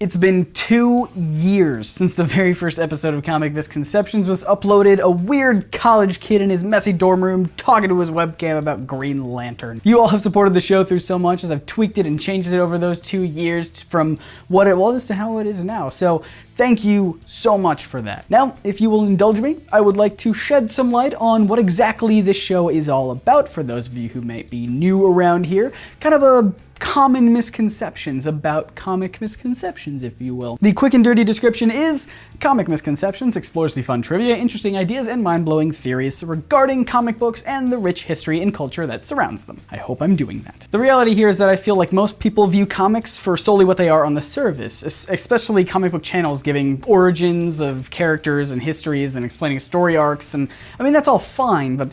It's been 2 years since the very first episode of Comic Misconceptions was uploaded. A weird college kid in his messy dorm room talking to his webcam about Green Lantern. You all have supported the show through so much as I've tweaked it and changed it over those 2 years from what it was to how it is now. So thank you so much for that. Now, if you will indulge me, I would like to shed some light on what exactly this show is all about for those of you who might be new around here. Kind of a common misconceptions about comic misconceptions, if you will. The quick and dirty description is Comic Misconceptions explores the fun trivia, interesting ideas, and mind-blowing theories regarding comic books and the rich history and culture that surrounds them. I hope I'm doing that. The reality here is that I feel like most people view comics for solely what they are on the surface, especially comic book channels giving origins of characters and histories and explaining story arcs, and I mean, that's all fine, but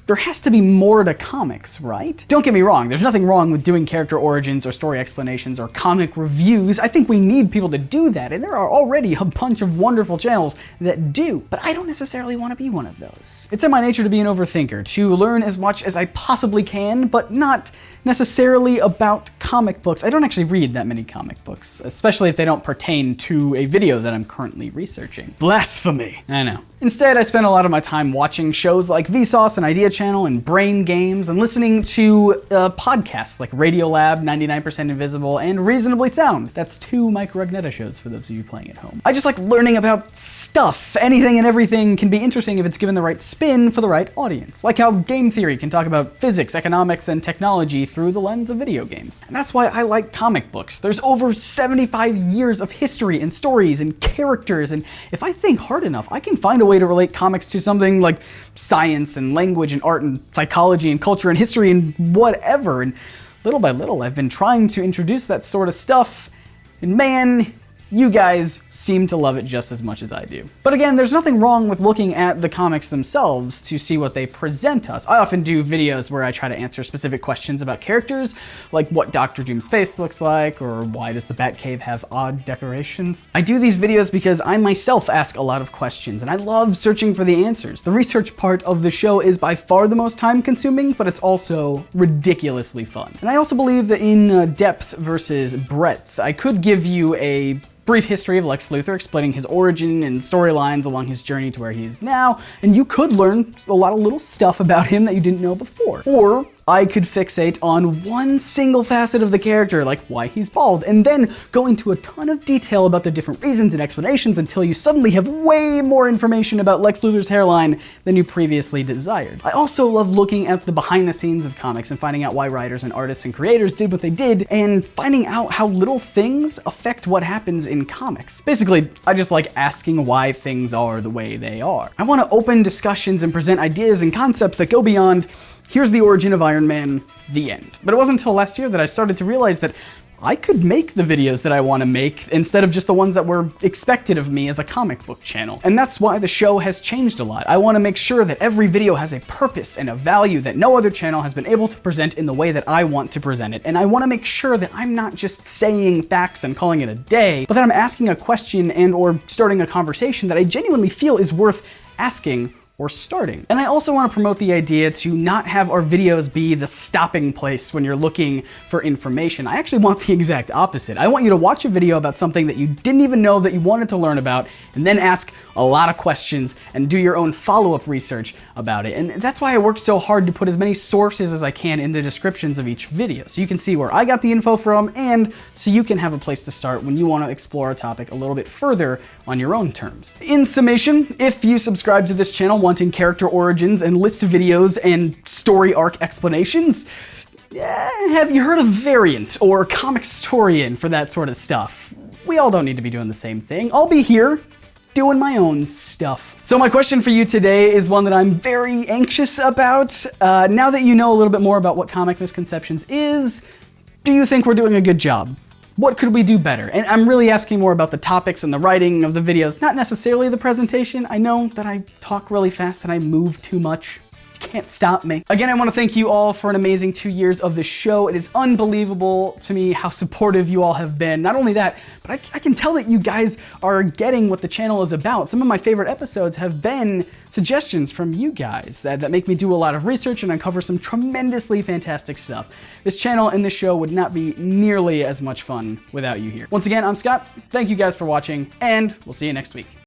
there has to be more to comics, right? Don't get me wrong, there's nothing wrong with doing character origins or story explanations or comic reviews. I think we need people to do that, and there are already a bunch of wonderful channels that do, but I don't necessarily want to be one of those. It's in my nature to be an overthinker, to learn as much as I possibly can, but not necessarily about comic books. I don't actually read that many comic books, especially if they don't pertain to a video that I'm currently researching. Blasphemy! I know. Instead, I spend a lot of my time watching shows like Vsauce and Idea Channel and Brain Games and listening to podcasts like Radiolab, 99% Invisible, and Reasonably Sound. That's 2 Mike Rugnetta shows for those of you playing at home. I just like learning about stuff. Anything and everything can be interesting if it's given the right spin for the right audience. Like how game theory can talk about physics, economics, and technology through the lens of video games. And that's why I like comic books. There's over 75 years of history and stories and characters, and if I think hard enough, I can find a way to relate comics to something like science and language and art and psychology and culture and history and whatever. And little by little, I've been trying to introduce that sort of stuff, and man, you guys seem to love it just as much as I do. But again, there's nothing wrong with looking at the comics themselves to see what they present us. I often do videos where I try to answer specific questions about characters, like what Dr. Doom's face looks like, or why does the Batcave have odd decorations. I do these videos because I myself ask a lot of questions, and I love searching for the answers. The research part of the show is by far the most time-consuming, but it's also ridiculously fun. And I also believe that in depth versus breadth, I could give you a brief history of Lex Luthor, explaining his origin and storylines along his journey to where he is now, and you could learn a lot of little stuff about him that you didn't know before. Or I could fixate on one single facet of the character, like why he's bald, and then go into a ton of detail about the different reasons and explanations until you suddenly have way more information about Lex Luthor's hairline than you previously desired. I also love looking at the behind the scenes of comics and finding out why writers and artists and creators did what they did, and finding out how little things affect what happens in comics. Basically, I just like asking why things are the way they are. I want to open discussions and present ideas and concepts that go beyond here's the origin of Iron Man, the end. But it wasn't until last year that I started to realize that I could make the videos that I want to make instead of just the ones that were expected of me as a comic book channel. And that's why the show has changed a lot. I want to make sure that every video has a purpose and a value that no other channel has been able to present in the way that I want to present it. And I want to make sure that I'm not just saying facts and calling it a day, but that I'm asking a question and or starting a conversation that I genuinely feel is worth asking or starting. And I also want to promote the idea to not have our videos be the stopping place when you're looking for information. I actually want the exact opposite. I want you to watch a video about something that you didn't even know that you wanted to learn about, and then ask a lot of questions and do your own follow-up research about it. And that's why I work so hard to put as many sources as I can in the descriptions of each video, so you can see where I got the info from, and so you can have a place to start when you want to explore a topic a little bit further on your own terms. In summation, if you subscribe to this channel wanting character origins and list videos and story arc explanations, have you heard of Variant or Comic Historian for that sort of stuff? We all don't need to be doing the same thing. I'll be here doing my own stuff. So my question for you today is one that I'm very anxious about. Now that you know a little bit more about what Comic Misconceptions is, do you think we're doing a good job? What could we do better? And I'm really asking more about the topics and the writing of the videos, not necessarily the presentation. I know that I talk really fast and I move too much. can't stop me. Again, I want to thank you all for an amazing 2 years of the show. It is unbelievable to me how supportive you all have been. Not only that, but I can tell that you guys are getting what the channel is about. Some of my favorite episodes have been suggestions from you guys that make me do a lot of research and uncover some tremendously fantastic stuff. This channel and this show would not be nearly as much fun without you here. Once again, I'm Scott. Thank you guys for watching, and we'll see you next week.